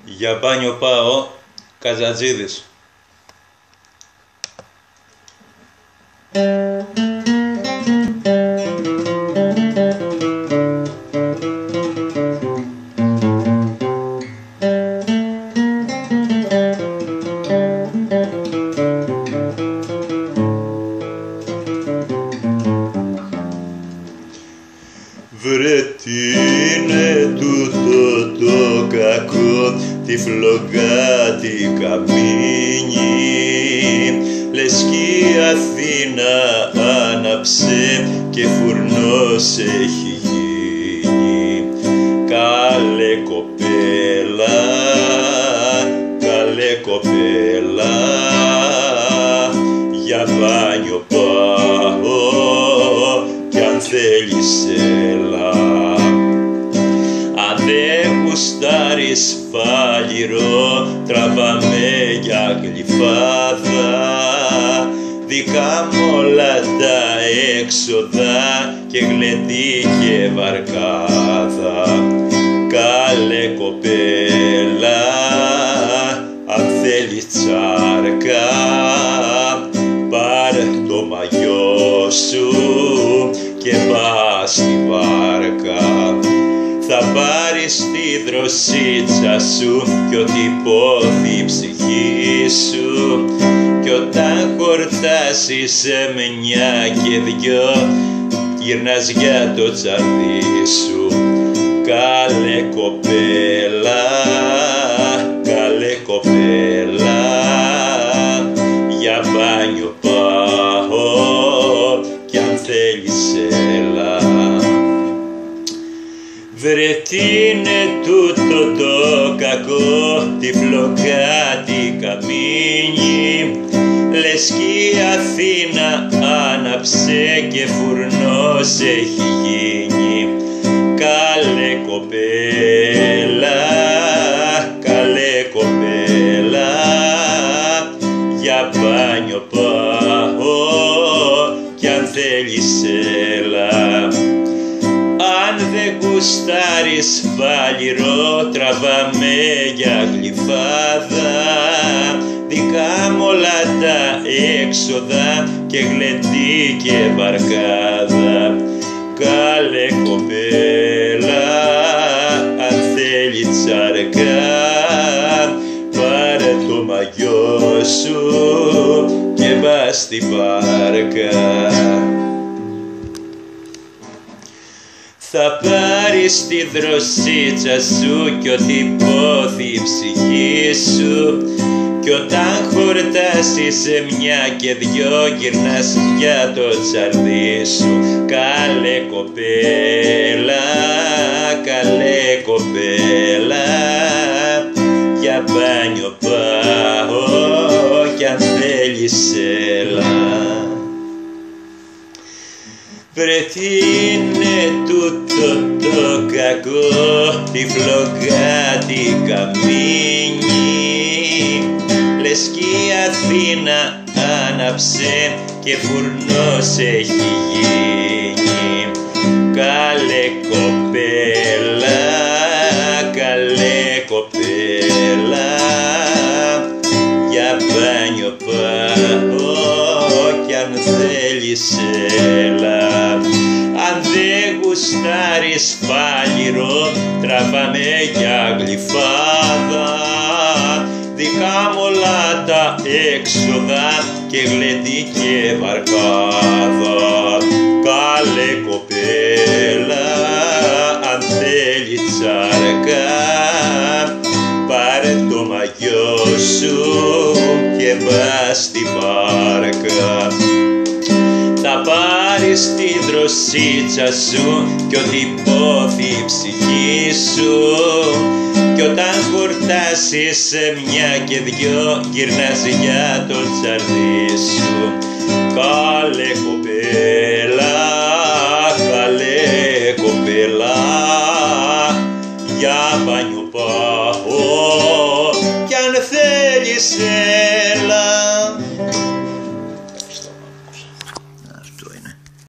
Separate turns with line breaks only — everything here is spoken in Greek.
Για μπάνιο πάω, Καζατζίδης. Βρε τι είναι τούτο το κακό, τυφλοκάτι καμίνι, λες κι η Αθήνα άναψε και φουρνός έχει γίνει. Καλέ κοπέλα, καλέ κοπέλα, για μπάνιο πάω κι αν θέλεις έλα. Αν δεν γουστάρεις φάλιρο, τραβάμε για γλυφάδα. Δικά μου όλα τα έξοδα και γλεντή και βαρκάδα. Καλέ κοπέλα, αν θέλεις τσάρκα, πάρε το μαγιό σου και πας στη βάρκα. Θα πάρεις τη δροσίτσα σου κι ό,τι πόθει η ψυχή σου, κι όταν χορτάσεις μια και δυο γυρνάς για το τσαρδί σου. Καλέ κοπέλα, καλέ κοπέλα, για μπάνιο πάω κι αν θέλεις έλα. Βρε τι είναι τούτο το κακό, τυφλοκάτι καμίνι, λες κι η Αθήνα άναψε και φουρνός έχει γίνει. Καλέ κοπέλα, καλέ κοπέλα, για μπάνιο πάω κι αν θέλεις έλα. Αν δεν γουστάρεις φάλιρο, τραβάμε για γλυφάδα. Δικά μου όλα τα έξοδα και γλεντή και βαρκάδα. Καλέ κοπέλα, αν θέλει τσαρκά, πάρε το μαγιό σου και πας στη βάρκα. Θα πάρεις τη δροσίτσα σου κι ό,τι πόθει η ψυχή σου, κι όταν χορτάσεις μια και δυο γυρνάς για το τσαρδί σου. Καλέ κοπέλα, καλέ κοπέλα, για μπάνιο πάω κι αν θέλεις έλα. Βρε τι είναι τούτο το κακό, τυφλοκάτι καμίνι, λες κι η Αθήνα άναψε και φουρνός έχει γίνει. Καλέ κοπέλα, καλέ κοπέλα, για μπάνιο πάω κι αν θέλεις έλα. Αν δεν γουστάρεις φάλιρο, τραβάμε για γλυφάδα. Δικά μου όλα τα έξοδα και γλεντή και βαρκάδα. Καλέ κοπέλα, αν θέλει τσάρκα, πάρε το μαγιό σου και πας στη βάρκα. Θα πάρεις τη δροσίτσα σου κι ό,τι πόθει η ψυχή σου, κι όταν χορτάσεις μια και δυο γυρνάς για το τσαρδί σου. Καλέ κοπέλα,